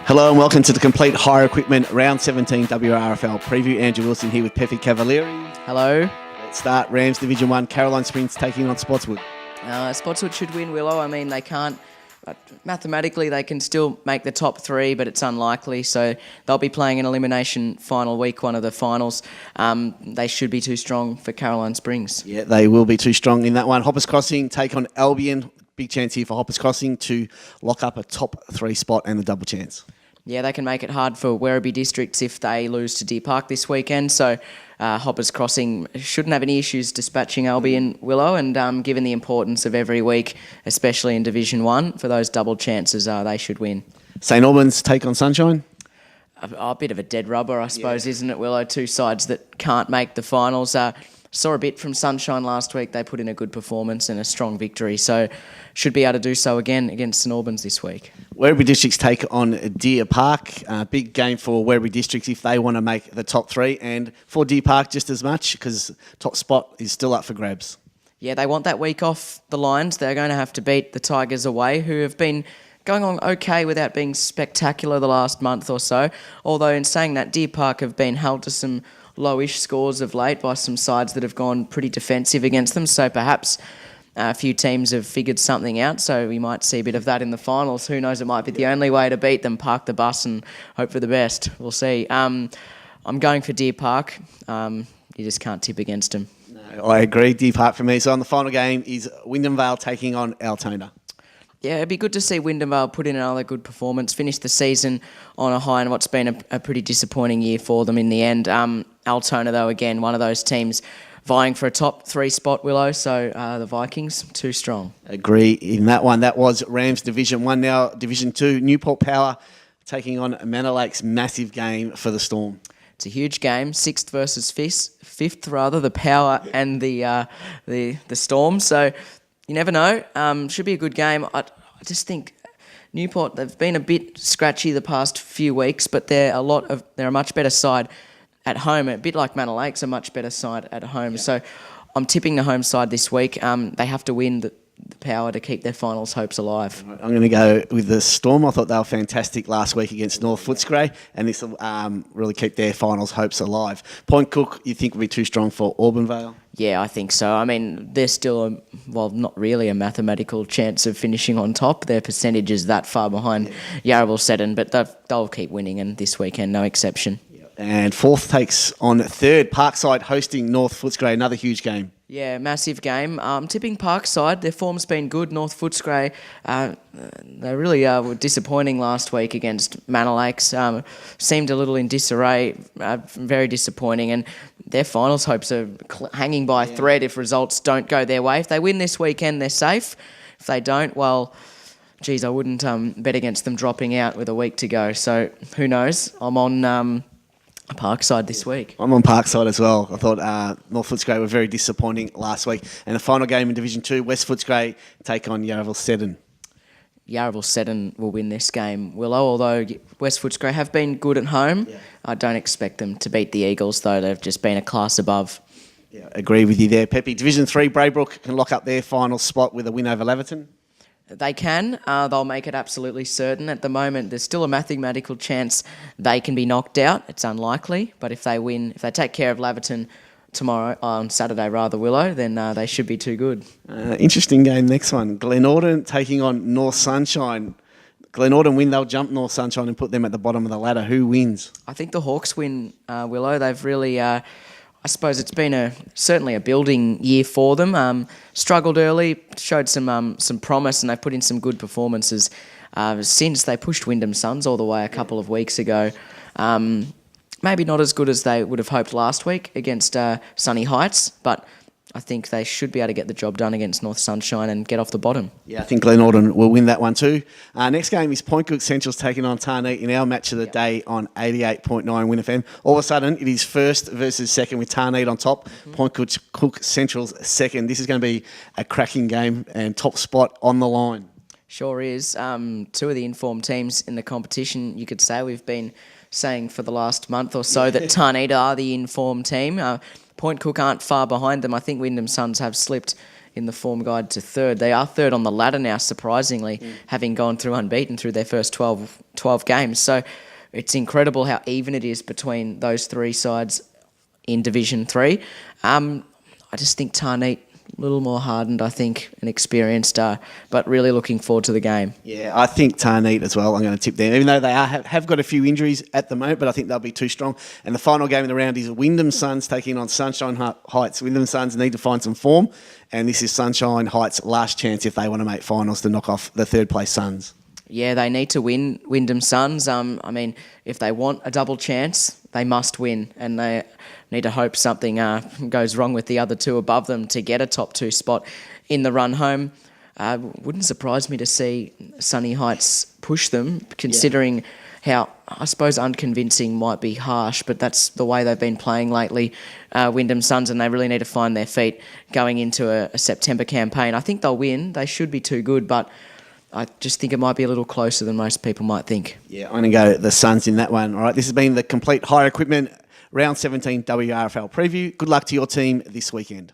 Hello and welcome to the Complete Hire Equipment Round 17 WRFL preview. Andrew Wilson here with PEPPE CAVALIERI. Hello. Let's start Rams Division 1, Caroline Springs taking on Spotswood. Spotswood should win, Willow. I mean, they can't... mathematically, they can still make the top three, but it's unlikely. So they'll be playing an elimination final week, one of the finals. They should be too strong for Caroline Springs. Yeah, they will be too strong in that one. Hoppers Crossing take on ALBION. Big chance here for Hoppers Crossing to lock up a top three spot and a double chance. Yeah, they can make it hard for Werribee Districts if they lose to Deer Park this weekend. So Hoppers Crossing shouldn't have any issues dispatching Albion, Willow, and given the importance of every week, especially in Division 1, for those double chances, they should win. St Albans take on Sunshine. A bit of a dead rubber, I suppose, isn't it, Willow? Two sides that can't make the finals. Saw a bit from Sunshine last week. They put in a good performance and a strong victory, so should be able to do so again against St Albans this week. Werribee Districts take on Deer Park. Big game for Werribee Districts if they want to make the top three, and for Deer Park just as much because top spot is still up for grabs. Yeah, they want that week off the Lions. They're going to have to beat the Tigers away, who have been going on okay without being spectacular the last month or so. Although in saying that, Deer Park have been held to some lowish scores of late by some sides that have gone pretty defensive against them. So perhaps a few teams have figured something out. So we might see a bit of that in the finals. Who knows? It might be the only way to beat them. Park the bus and hope for the best. We'll see. I'm going for Deer Park. You just can't tip against them. No, I agree. Deer Park for me. So on the final game is Wyndham Vale taking on Altona. Yeah, it'd be good to see Wyndham Vale put in another good performance, finish the season on a high in what's been a pretty disappointing year for them in the end. Altona, though, again, one of those teams vying for a top three spot, Willow, so the Vikings, too strong. Agree in that one. That was Rams Division 1. Now Division 2, Newport Power taking on Manor Lake's massive game for the Storm. It's a huge game, sixth versus fifth, the Power and the Storm, so you never know. Should be a good game. I just think Newport, they've been a bit scratchy the past few weeks, but they're a much better side at home. A bit like Manor Lake's a much better side at home. Yeah. So I'm tipping the home side this week. They have to win the Power to keep their finals hopes alive. I'm going to go with the Storm. I thought they were fantastic last week against North Footscray, and this will really keep their finals hopes alive. Point Cook, you think will be too strong for Auburn Vale? Yeah, I think so. I mean, there's still, not really a mathematical chance of finishing on top. Their percentage is that far behind Yarraville Seddon, but they'll keep winning, and this weekend, no exception. And fourth takes on third, Parkside hosting North Footscray, another huge game. Yeah, massive game. Tipping Parkside, their form's been good. North Footscray, they really were disappointing last week against Manor Lakes. Seemed a little in disarray, very disappointing. And their finals hopes are hanging by a thread if results don't go their way. If they win this weekend, they're safe. If they don't, well, geez, I wouldn't bet against them dropping out with a week to go. So who knows? I'm on Parkside this week. I'm on Parkside as well. I thought North Footscray were very disappointing last week. And the final game in Division 2, West Footscray take on Yarraville Seddon. Yarraville Seddon will win this game, Willow, although West Footscray have been good at home. Yeah. I don't expect them to beat the Eagles, though. They've just been a class above. Yeah, agree with you there, PEPPE. Division 3, BRAYBROOK can lock up their final spot with a win over Laverton. They can. They'll make it absolutely certain. At the moment, there's still a mathematical chance they can be knocked out. It's unlikely, but if they win, if they take care of Laverton on Saturday, Willow, then they should be too good. Interesting game, next one. Glen taking on North Sunshine. Glen win, they'll jump North Sunshine and put them at the bottom of the ladder. Who wins? I think the Hawks win, Willow. They've really... I suppose it's been certainly a building year for them. Struggled early, showed some promise, and they've put in some good performances since they pushed Wyndham Suns all the way a couple of weeks ago. Maybe not as good as they would have hoped last week against Sunny Heights, but I think they should be able to get the job done against North Sunshine and get off the bottom. Yeah, I think Glen will win that one too. Next game is Point Cook Central's taking on Tarneet in our match of the day on 88.9 Win FM. All of a sudden, it is first versus second with Tarneet on top. Point Cook Central's second. This is going to be a cracking game and top spot on the line. Sure is. Two of the informed teams in the competition, you could say. We've been saying for the last month or so that Tarneet are the informed team. Point Cook aren't far behind them. I think Wyndham Suns have slipped in the form guide to third. They are third on the ladder now, surprisingly, having gone through unbeaten through their first 12 12 games. So it's incredible how even it is between those three sides in Division 3. I just think Tarneet, a little more hardened, I think, and experienced, but really looking forward to the game. Yeah, I think Tarneet as well. I'm going to tip them, even though they have got a few injuries at the moment, but I think they'll be too strong. And the final game in the round is Wyndham Suns taking on Sunshine Heights. Wyndham Suns need to find some form, and this is Sunshine Heights' last chance if they want to make finals to knock off the third place Suns. Yeah, they need to win, Wyndham Suns. I mean, if they want a double chance, they must win, and they need to hope something goes wrong with the other two above them to get a top 2 spot in the run home. Wouldn't surprise me to see Sunny Heights push them, considering how, I suppose, unconvincing might be harsh, but that's the way they've been playing lately, Wyndham Suns, and they really need to find their feet going into a September campaign. I think they'll win. They should be too good, but I just think it might be a little closer than most people might think. Yeah, I'm going to go the Suns in that one. All right, this has been the complete hire equipment Round 17 WRFL preview. Good luck to your team this weekend.